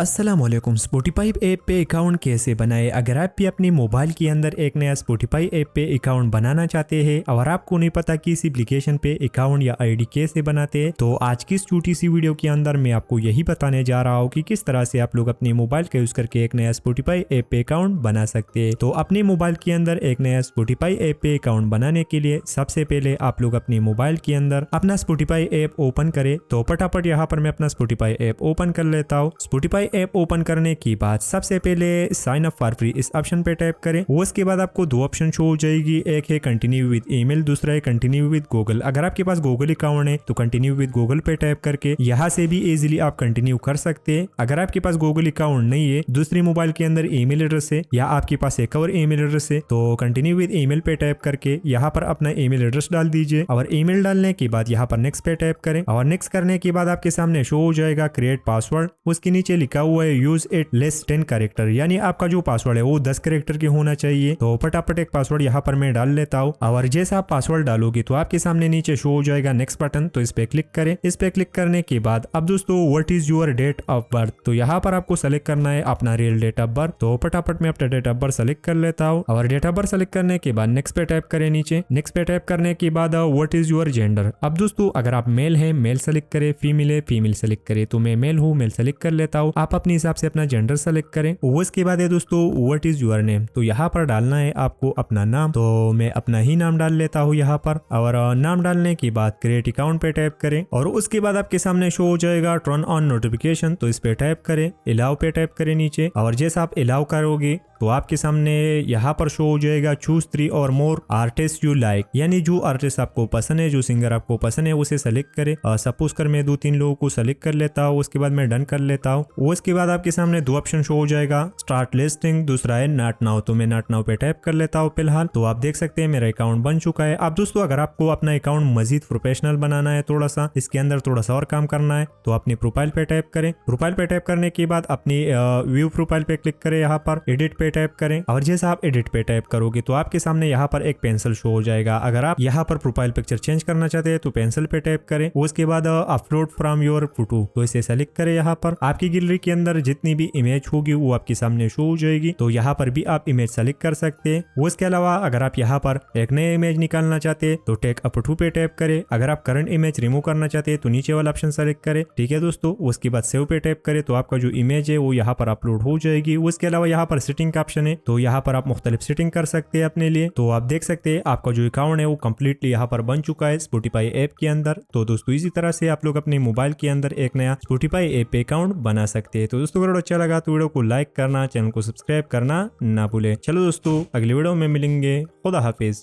अस्सलामुअलैकुम। Spotify app पे account कैसे बनाए। अगर आप भी अपने मोबाइल के अंदर एक नया स्पॉटिफाई ऐप पे अकाउंट बनाना चाहते हैं और आपको नहीं पता कि इस एप्लीकेशन पे अकाउंट या आईडी कैसे बनाते हैं, तो आज की इस छोटी सी वीडियो के अंदर मैं आपको यही बताने जा रहा हूँ कि किस तरह से आप लोग अपने मोबाइल का यूज करके एक नया स्पॉटिफाई ऐप पे अकाउंट बना सकते हैं। तो अपने मोबाइल के अंदर एक नया स्पॉटिफाई ऐप पे अकाउंट बनाने के लिए सबसे पहले आप लोग अपने मोबाइल के अंदर अपना स्पॉटिफाई ऐप ओपन करें। तो फटाफट यहाँ पर मैं अपना स्पॉटिफाई ऐप ओपन कर लेता हूँ। स्पॉटिफाई ऐप ओपन करने के बाद सबसे पहले साइन अप फॉर फ्री इस ऑप्शन पे टैप करें। उसके बाद आपको दो ऑप्शन शो हो जाएगी, एक है कंटिन्यू विद ईमेल, दूसरा है कंटिन्यू विद गूगल। अगर आपके पास गूगल अकाउंट है तो कंटिन्यू विद गूगल पे टैप करके यहाँ से भी इजीली आप कंटिन्यू कर सकते हैं। अगर आपके पास गूगल अकाउंट नहीं है, दूसरी मोबाइल के अंदर ईमेल एड्रेस है या आपके पास एक और ईमेल एड्रेस है, तो कंटिन्यू विद ईमेल पे टैप करके यहाँ पर अपना ईमेल एड्रेस डाल दीजिए और ईमेल डालने के बाद यहाँ पर नेक्स्ट पे टैप करें और नेक्स्ट करने के बाद आपके सामने शो हो जाएगा क्रिएट पासवर्ड। उसके नीचे लिखा हुआ है यूज इट लेस 10 कैरेक्टर, यानी आपका जो पासवर्ड है वो 10 कैरेक्टर के होना चाहिए। तो फटाफट एक पासवर्ड यहाँ पर मैं डाल लेता हूँ और जैसा आप पासवर्ड डालोगे तो आपके सामने नीचे शो हो जाएगा नेक्स्ट बटन, तो इस पे क्लिक करें। इस पे क्लिक करने के बाद अब दोस्तों what is your date of birth, तो यहाँ पर आपको सेलेक्ट करना है अपना रियल डेट ऑफ बर्थ। तो फटाफट मैं अपना डेट ऑफ बर्थ सेलेक्ट कर लेता हूँ और डेट ऑफ बर्थ सेलेक्ट करने के बाद नेक्स्ट पे टैप करें। नीचे नेक्स्ट पे टैप करने के बाद व्हाट इज योर जेंडर। अब दोस्तों अगर आप मेल है मेल सेलेक्ट करें, फीमेल है फीमेल सेलेक्ट करें। तो मैं मेल हूँ, मेल सेलेक्ट कर लेता हूँ। आप अपने हिसाब से अपना जेंडर सेलेक्ट करें। उसके बाद है दोस्तों व्हाट इज योर नेम, तो यहाँ पर डालना है आपको अपना नाम। तो मैं अपना ही नाम डाल लेता हूँ यहाँ पर और नाम डालने के बाद क्रिएट अकाउंट पे टैप करें और उसके बाद आपके सामने शो हो जाएगा टर्न ऑन नोटिफिकेशन, तो इस पे टैप करें। अलाउ पे टैप करें नीचे और जैसा आप अलाउ करोगे तो आपके सामने यहाँ पर शो हो जाएगा चूज 3 और मोर आर्टिस्ट यू लाइक, यानी जो आर्टिस्ट आपको पसंद है, जो सिंगर आपको पसंद है उसे सेलेक्ट करें। सपोज कर मैं 2-3 लोगों को सेलेक्ट कर लेता हूँ, उसके बाद मैं डन कर लेता हूँ। उसके बाद आपके सामने दो ऑप्शन शो हो जाएगा, स्टार्ट लिस्टिंग, दूसरा है नॉट नाउ। तो मैं नॉट नाउ पे टैप कर लेता हूँ फिलहाल। तो आप देख सकते हैं मेरा अकाउंट बन चुका है। अब दोस्तों अगर आपको अपना अकाउंट मजीद प्रोफेशनल बनाना है, थोड़ा सा इसके अंदर थोड़ा सा और काम करना है, तो अपनी प्रोफाइल पे टैप करें। प्रोफाइल पे टैप करने के बाद अपनी व्यू प्रोफाइल पे क्लिक करें, यहाँ पर एडिट पे टैप करें और जैसा आप एडिट पे टैप करोगे तो आपके सामने यहाँ पर एक पेंसिल शो हो जाएगा। अगर आप यहाँ पर प्रोफाइल पिक्चर चेंज करना चाहते हैं तो पेंसिल पे टैप करें। उसके बाद अपलोड फ्रॉम योर फोटो, तो इसे सेलेक्ट करें। यहाँ पर आपकी गैलरी के अंदर जितनी भी इमेज होगी वो आपके सामने शो हो जाएगी, तो यहाँ पर भी आप इमेज सेलेक्ट कर सकते हैं। उसके अलावा अगर आप यहाँ पर एक नया इमेज निकालना चाहते हैं तो टेक अप टू पे टैप करें। अगर आप करंट इमेज रिमूव करना चाहते हैं तो नीचे वाला ऑप्शन सेलेक्ट करें। ठीक है दोस्तों, उसके बाद सेव पे टैप करें तो आपका जो इमेज है वो यहाँ पर अपलोड हो जाएगी। उसके अलावा यहाँ पर सेटिंग का ऑप्शन है, तो यहाँ पर आप मुख्तलिफ सेटिंग कर सकते हैं अपने लिए। तो आप देख सकते हैं आपका जो अकाउंट है वो कम्प्लीटली यहाँ पर बन चुका है स्पॉटिफाई ऐप के अंदर। तो दोस्तों इसी तरह से आप लोग अपने मोबाइल के अंदर एक नया स्पॉटिफाई ऐप पे अकाउंट बना सकते हैं। तो दोस्तों अगर अच्छा लगा तो वीडियो को लाइक करना, चैनल को सब्सक्राइब करना ना भूले। चलो दोस्तों अगले वीडियो में मिलेंगे। खुदा हाफिज।